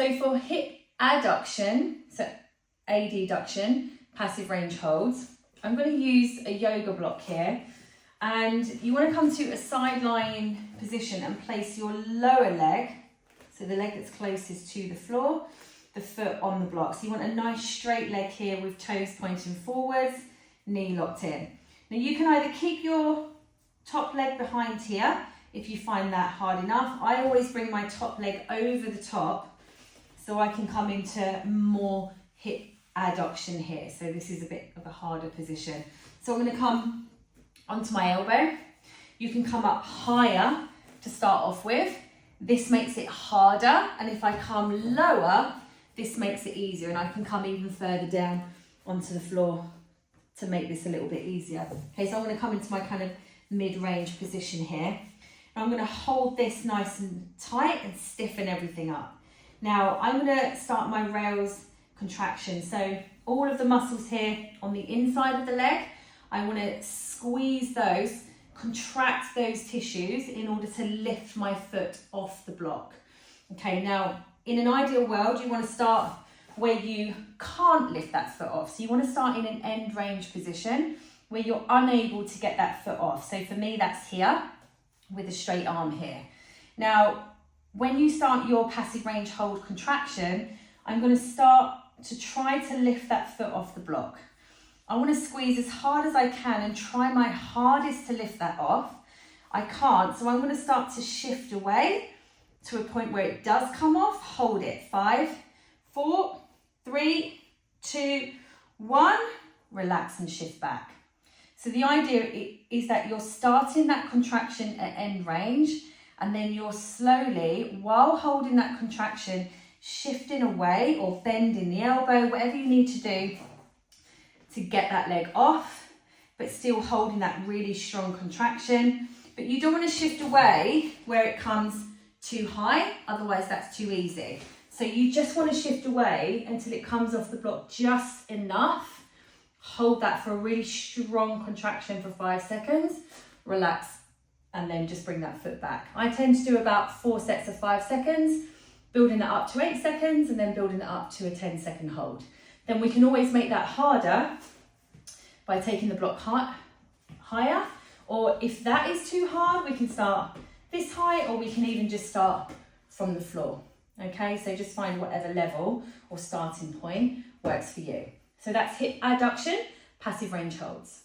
So for hip adduction, so adduction, passive range holds, I'm going to use a yoga block here, and you want to come to a side lying position and place your lower leg, so the leg that's closest to the floor, the foot on the block. So you want a nice straight leg here with toes pointing forwards, knee locked in. Now you can either keep your top leg behind here if you find that hard enough. I always bring my top leg over the top so I can come into more hip adduction here. So this is a bit of a harder position. So I'm going to come onto my elbow. You can come up higher to start off with. This makes it harder, and if I come lower, this makes it easier, and I can come even further down onto the floor to make this a little bit easier. Okay, so I'm going to come into my kind of mid-range position here. And I'm going to hold this nice and tight and stiffen everything up. Now I'm going to start my rails contraction. So all of the muscles here on the inside of the leg, I want to squeeze those, contract those tissues in order to lift my foot off the block. Okay, now in an ideal world, you want to start where you can't lift that foot off. So you want to start in an end range position where you're unable to get that foot off. So for me, that's here with a straight arm here. Now, when you start your passive range hold contraction, I'm going to start to try to lift that foot off the block. I want to squeeze as hard as I can and try my hardest to lift that off. I can't, so I'm going to start to shift away to a point where it does come off. Hold it. 5, 4, 3, 2, 1. Relax and shift back. So the idea is that you're starting that contraction at end range, and then you're slowly, while holding that contraction, shifting away or bending the elbow, whatever you need to do to get that leg off, but still holding that really strong contraction. But you don't want to shift away where it comes too high, otherwise that's too easy. So you just want to shift away until it comes off the block just enough. Hold that for a really strong contraction for 5 seconds, relax, and then just bring that foot back. I tend to do about 4 sets of 5 seconds, building that up to 8 seconds, and then building it up to a 10-second hold. Then we can always make that harder by taking the block higher, or if that is too hard, we can start this high, or we can even just start from the floor. Okay, so just find whatever level or starting point works for you. So that's hip adduction, passive range holds.